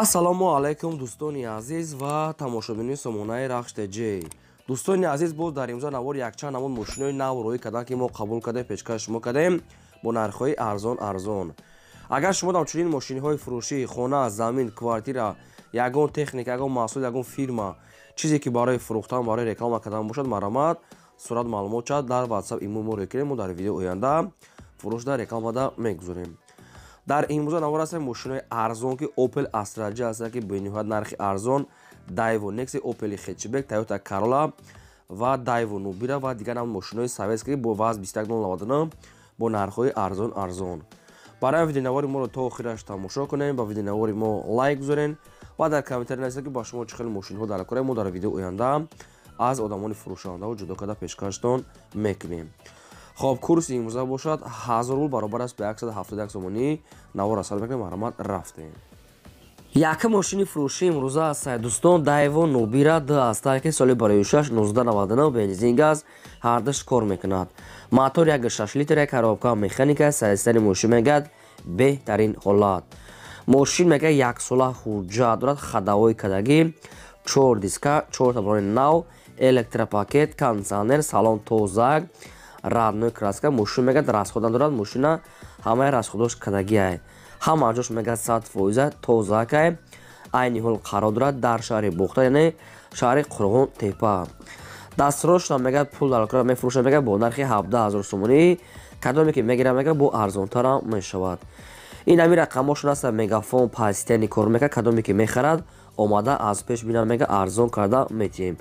ассалому алайкум дӯстони азиз ва тамошобини сомонаи рахш J. дӯстони азиз, боз дар имрӯза навори якчанд намуд мошинои нав роӣ кардем ки мо қабул кардем, пешкаш шумо кардем бо нархҳои арзон. агар шумо дар чунин мошиниҳои фурӯшии хона, замин, квартира, ягон техника, ягон маҳсул, ягон фирма чизе ки барои фурӯхтан, барои реклама кардан бошад, маромад сурат маълумот чад дар WhatsApp имо моро кирем. мо дар видеои оянда фурӯшда рекламада мегузорем. дар имрӯза навор ҳастем мошинои арзон ки Opel Astra J аст ки бениҳоят нархи арзон, Daewoo Nexi, Opel Hatchback, Toyota Corolla ва Daewoo Nubira ва дигар ҳам мошинои советскӣ бо вазн 21099 бо нархҳои арзон. барои видеонавори моро то охираш тамошо кунем, ба видеонавори мо лайк гузорен ва дар комментари нависед ки ба шумо чӣ хеле мошинҳо дар кор. мо дар видеои оянда аз одамони фурӯшандаҳо ҷудо карда пешкаштон мекунем. خب کورس امروزه باشد 1000 رول برابر است به 171 سومانی. نوار اصل بکنیم مرامت رفتیم. یک ماشین فروشی امروزه است دوستان، Daewoo Nubira 2 است که سال برای 6 1999 بنزین گاز هردش کار میکند. موتور 1.6 لیتر کارابکا مکانیک سیستم ماشین میگد بهترین حالات. ماشین میگه یک سال حجت دارد، خداوی کدگی 4 دیسک 4 تابلون نو، الکتروپاکت، کانسانر، سالن توزک، радной краска. мошин мегад расхода дорад, мошина ҳамаи расходош кадагиай, ҳама ҷош мегад 100% тозакай. айни ҳол қарор дорад дар шаҳри бухта, яъне шаҳри Қурғон Тепа. дастрош мегад пул далкора мефурӯшад, мегад бо нархи 17000 сомонӣ. кадоме ки мегирад мегад бо арзонтара мешавад. ин ҳами рақамошон аст. мегафон пастени кор мекард, кадоме ки мехарад омада аз пеш бина мегад арзон карда метиҳем.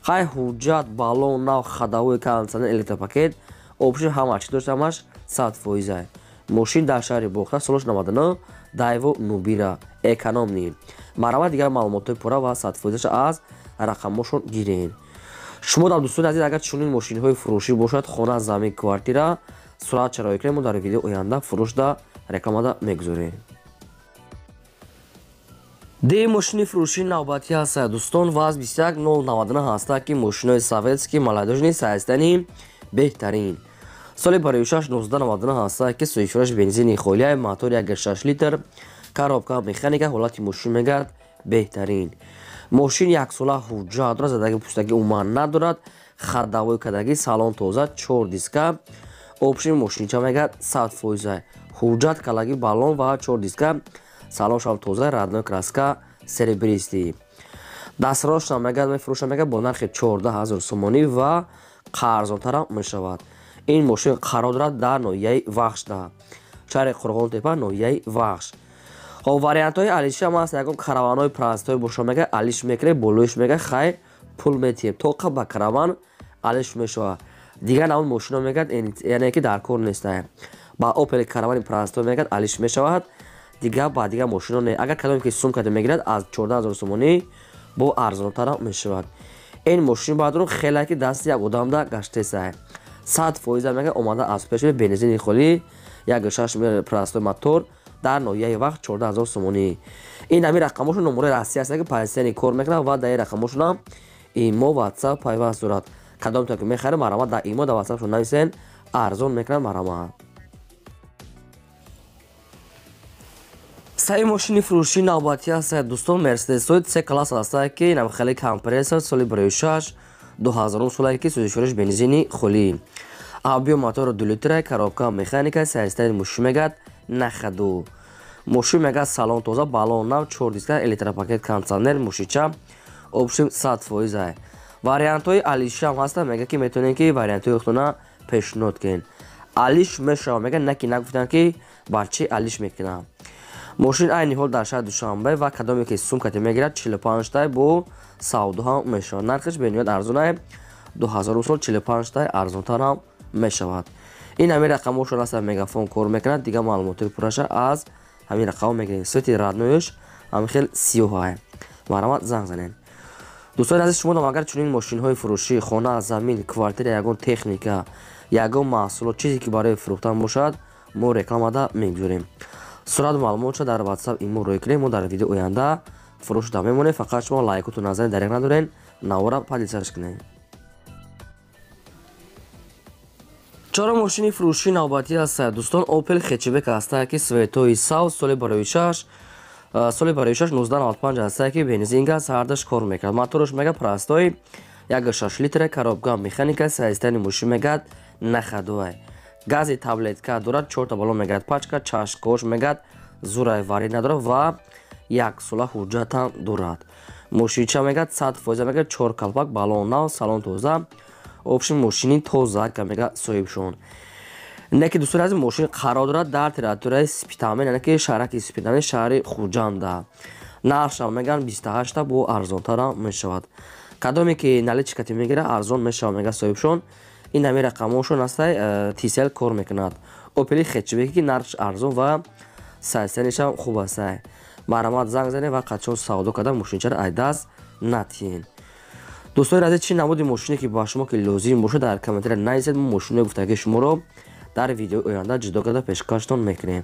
хай ҳуҷҷат, баллон, нав, хадавои кондитсионер, электропакет, опшин ҳама чӣ дошт, ҳамаш 100%. мошин дар шаҳри бохта, солош 99, Daewoo Nubira, экономни. маромад дигар маълумотои пурра ва 100% аз рақамошон гирен. шумо дар дӯстони азиз, агар чунин мошинҳои фурӯшӣ бошад, хона, замин, квартира, сурат чароӣ кунед. мо дар видеои оянда фурӯшда рекламада мегузорем. ди мошини фурӯшии навбатӣ аст дӯстон, ваз 21099 аст ки мошинои советски молодежни саистани беҳтарин. соли барои 6 1999 аст ки суифраш бензини холия, мотор 1.6 литр, коробка механика, ҳолати мошин мегад беҳтарин. мошин як сола ҳуҷҷат дорад, задаги пӯстагӣ умуман надорад, хаддавои кадаги, салон тоза, 4 диска, опшин мошинча мегад 100%. ҳуҷҷат калаги баллон ва 4 диска, салоншам тоза, радной краска серебристӣ. дастрош мегад мефурӯшад мегад бо нархи 14000 сомонӣ ва қарзонтара мешавад. ин мошин қарор дорад дар ноҳияи Вахшда, шаҳри Қурғон Тепа, ноҳияи Вахш. хоб вариантҳои алиши ҳам аст. ягон караванҳои пластикови бошад, мегад алиш мекунем, болоиш мегад хай пул метиҳем, тоқа ба караван алиш мешавад. дигар навъи мошино мегад яъне ки дар кор нест. ба Opel каравани пластикови мегад алиш мешавад. дигар ба дигар мошино не. агар кадоме ки сумката мегирад аз 14000 сомонӣ бо арзонтара мешавад. ин мошин баъдро хеле ки дасти як одамда гаштеса. 100% мегад омада аз пеш бензини холӣ, 1.6 пластикови мотор дар ноҳияи вақт 14000 сомонӣ. ин ҳами рақамошон номури расмӣ аст ки позитсияни кор мекунад ва дар ин рақамошонам имо WhatsApp пайваст дорад. кадомтон ки мехарем маромад дар имо дар WhatsApp шон нависен, арзон мекунад маромад. саи мошини фурӯшии навбатӣ аст дӯстон, Mercedes C класс аст ки инам хеле компрессор, соли барои 6 2000 солае ки сӯзишвориш бензини холӣ, объем мотор 2 литр, коробка механика, системаи мошин мегад нахаду. мошин мегад салон тоза, баллон нав, 4 диска, электропакет, кондитсионер, мошинча, опшин 100%. вариантҳои алиши ҳам ҳаста, мегад ки метавонем ки вариантҳои худтона пешниҳод кунем. алиш мешавад, мегад на ки нагуфтам ки барчи алиш мекунам. мошин айни ҳол дар шаҳри Душанбе ва кадоме ки сумкате мегирад 45 тай бо савдо ҳам мешавад. нархиш бениҳоят арзон 2000 сол 45 тай арзонтар ҳам мешавад. ин ҳамин рақамошон аст. мегафон кор мекунад, дигар маълумоти пурраша аз ҳамин рақам мегирем. свети радноиш ҳамин хел сиёҳ. маромад занг занед. дӯстони азиз, шумо агар чунин мошинҳои фурӯшӣ, хона, замин, квартира, ягон техника, ягон маҳсулот, чизе ки барои фурӯхтан бошад, мо рекламада мегузорем. сурат маълумотша дар WhatsApp имо рӯй кунем. мо дар видеои оянда фурӯшда мемонем. фақат шумо лайкоту назари дариқ надорен, навора падисарш кунем. чора мошини фурӯшии навбатӣ аст дӯстон, Opel Hatchback аст ки светои сав, соли барои 6 соли барои 1995 ҳастае ки бензин газ ҳардаш кор мекард. мотораш мега простой 1.6 литра коробка механика саистани мошин мегад нахадуай. гази таблетка дорад 4 балон мегад пачка чашкош мегад зурай варид надорад ва 1 сола ҳуҷҷатам дорад. мошинча мегад 100% мегад 4 калпак балон нав салон тоза опшин мошини тоза ка мегад соҳибшон. неки дӯстони азиз мошин қарор дорад дар территорияи Спитамен яъне ки шаҳраки Спитамен шаҳри Хуҷанда. нархшам меган 28 бо арзонтара мешавад. кадоме ки наличкати мегира арзон мешавад мега соҳибшон. ин ҳамин рақамошон ҳастай TCL кор мекунад. опели хетчбеки ки нархш арзон ва сайстанишам хуб ҳастай. марамат занг занед ва қачон савдо карда мошинчаро айдаст натиҳен. дӯстони азиз чӣ намуди мошине ки ба шумо ки лозим бошад дар комментария нависед. мо мошинои гуфтаги шуморо дар видеои оянда ҷудо карда пешкаштон мекунем.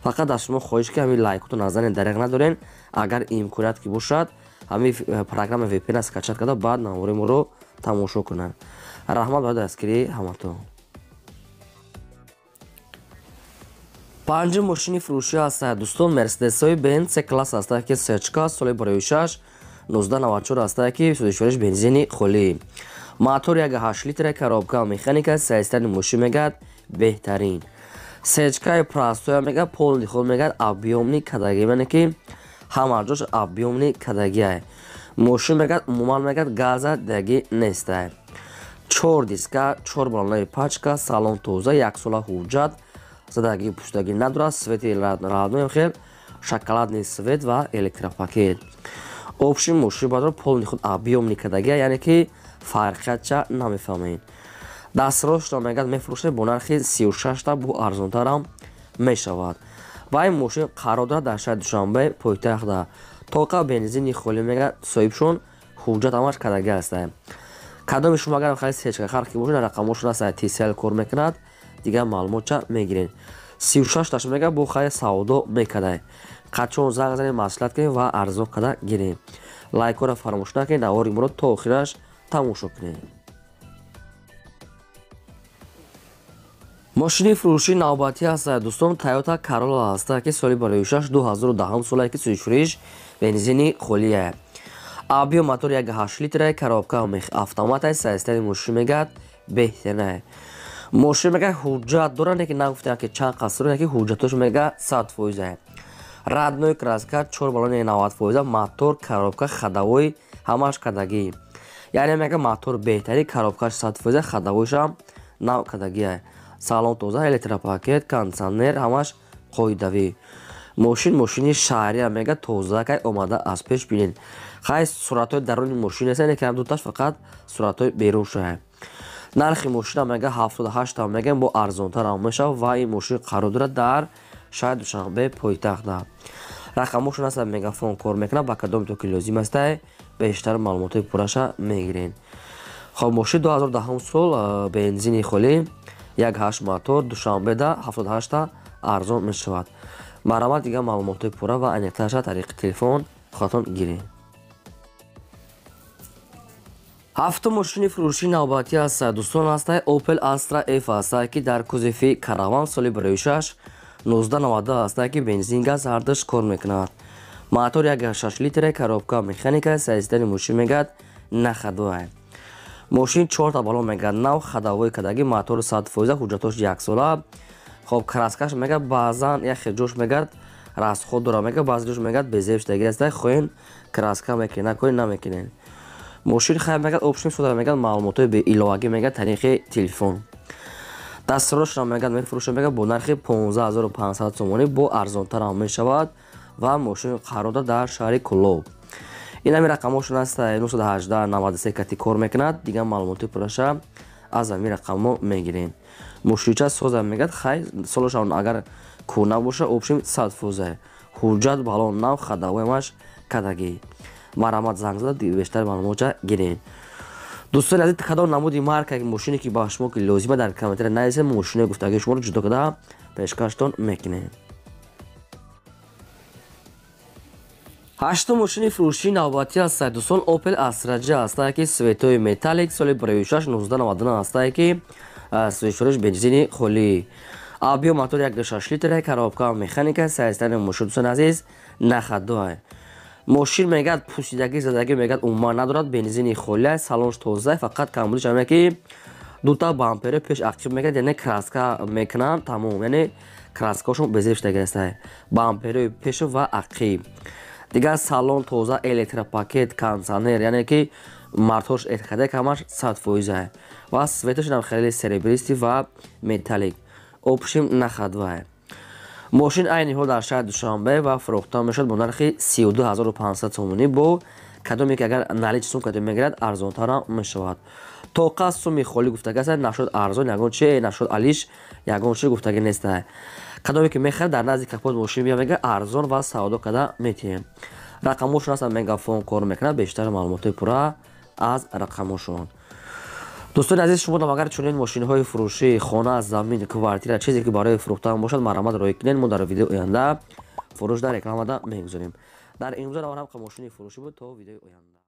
фақат аз шумо хоҳиш ки ҳамин лайкотон назанед дариқ надорен. агар имконият ки бошад ҳамин программа VPN скачат карда баъд навори моро тамошо кунанд. раҳмат ба дастгирии ҳаматон. панҷум мошини фурӯшӣ ҳастад дӯстон. мерседесҳои Benz класс ҳастад ки сечка соли барои 6 1994 ҳастад ки 24 бензини холӣ. мотор 1.8 литра коробка механика саистани мошин мегад беҳтарин. сечкаи прастоя мегад полни ход мегад объёмни кадаги яъне ки ҳама ҷош объёмни кадагиай. мошин мегад умуман мегад газа даги нестай. 4 диска 4 балонлаи пачка салон тоза 1 сола ҳуҷҷат задаги пӯстаги надорад. свети раднои хел шоколадный свет ва электропакет. опшин мошин бадро полни худ объёмни кадагия яъне ки фарқиятча намефаҳмем. дастроштро мегад мефурӯшад бо нархи 36 бо арзонтарам мешавад. ва ин мошин қарор дорад дар шаҳри душанбе пойтахта. тоқа бензини холӣ мегад соҳибшон ҳуҷҷат ҳамаш кадаги ҳастад. кадоми шумо агар мехоҳед сечка хар ки бошад рақамошон ҳастад TCL кор мекунад дигар маълумотча мегиред. 36 мегад бо хай савдо мекардай. қачон занг занед маслиҳат кунед ва арзон карда гиред. лайкоро фаромӯш накунед. навори моро то охираш тамошо кунед. мошини фурӯшии навбатӣ ҳастад дӯстон. Toyota Corolla ҳастад ки соли барои 6 2010 солае ки сӯишуриш бензини холие. объём мотор 1.8 литра коробка автоматай саистани мошин мегад беҳтарин. мошин мегад ҳуҷҷат дорад неки нагуфтем ки чанд қасро неки ҳуҷҷатош мегад 100%. раднои краска 4 балони 90%. мотор коробка хадавои ҳамаш кадагӣ. яъне мега мотор беҳтари коробкаш 100% хадавоишам нав кадагия. салон тоза электропакет кондитсионер ҳамаш қоидавӣ. мошин мошини шаҳрия мега тозакай омада аз пеш бинед. хай суратҳои даруни мошин нест неки дуташ фақат суратҳои берун шуда. нархи мошина мега 78 меган бо арзонтар мешавад ва ин мошин қарор дорад дар шаҳри душанбе пойтахта. рақамошон ҳаста мегафон кор мекунад. ба кадоме то ки лозим астае бештар маълумотои пурраша мегирен. хоб мошин 2010 сол бензини холӣ 1.8 мотор душанбеда 78 арзон мешавад. марамат дигар маълумотои пурра ва аниқташа тариқи телефон хоҳатон гиред. ҳафтум мошини фурӯшии навбатӣ ҳастад дӯстон. ҳастай Opel Astra F ҳастад ки дар кузофи караван соли барои 6 1990 ҳастад ки бензин газ ҳардаш кор мекунад. мотор 1.6 литра коробка механика саистани мошин мегад нахадуай. мошин 4 балон мегад нав хадавои кадаги мотор 100% ҳуҷҷатош 1 сола. хоб краскаш мегад баъзан яхе ҷош мегад расход дора мегад баъзе ҷош мегад безеб шудагӣ ҳастай. хоҳен краска мекунед накунед намекунед. мошин хай мегад опшн сода мегад маълумотои бе иловагӣ мегад тариқи телефон. дастрош мегад мефурӯшад мегад бо нархи 15500 сомонӣ бо арзонтарам мешавад ва мошин қарор дорад дар шаҳри Куллоб. ин ҳамин рақамошон ҳаста 918 93 кати кор мекунад. дигар маълумоти пурраша аз ҳамин рақамо мегирем. мошинча соза мегад хай солошон агар кӯна боша опшн 100%. ҳуҷҷат балон нав хадавоямаш кадагӣ. марамат занг зада бештар маълумотча гиред. дӯстони азиз кадом намуди маркаи мошине ки ба шумо ки лозима дар комментария нависед. мошинои гуфтагии шуморо ҷудо карда пешкаштон мекунем. ҳаштум мошини фурӯшии навбатӣ ҳастад дӯстон. Opel Astra J ҳастад ки светои металлик соли барои 6 1999 ҳастад ки 34 бензини холӣ. آبی و موتور 1.6 لیتره، коробка مکانیک، سایستان ماشین دوستان عزیز نخدوه. ماشین میگه پوسیدگی زدگی میگه عموما ندارد، بنزینی خالی، سالنش تازه، فقط کاملش همه که دو تا بامپر پیش اکتیو میگه، یعنی کراسکا میکنن تمام، یعنی کراسکاشون بزرگش دگسته بامپر پیش و عقب دیگه. سالن تازه، الکتروپاکت، کانسانر، یعنی که موتورش اتخاذه کمش 100% و سویتش هم خیلی سریبریستی و متالیک. اپشن نخدوه. ماشین عین حال در شهر دوشنبه و فروخته میشد با نرخ 32500 تومانی، با کدومی که اگر نالیج سوم کدوم میگیرد ارزان تر میشود. توقع سومی خالی گفتگی است، نشد ارزان یگان چه نشد علیش یگان چه گفتگی نیست. کدومی که میخرد در نزدیک کپوت ماشین بیا میگه ارزان و سودا کده میتیم. رقمشون هست مگافون کار میکنه، بیشتر معلومات پورا از رقمشون. دوستان عزیز شما اگر چنین ماشین های فروشی، خانه، زمین، کوارتیر، چیزی که برای فروختن باشد مرامت رای کنین. ما در ویدیو آینده فروش در رکلام میگذاریم. در این روزا هم ماشین فروشی بود تا ویدیو آینده.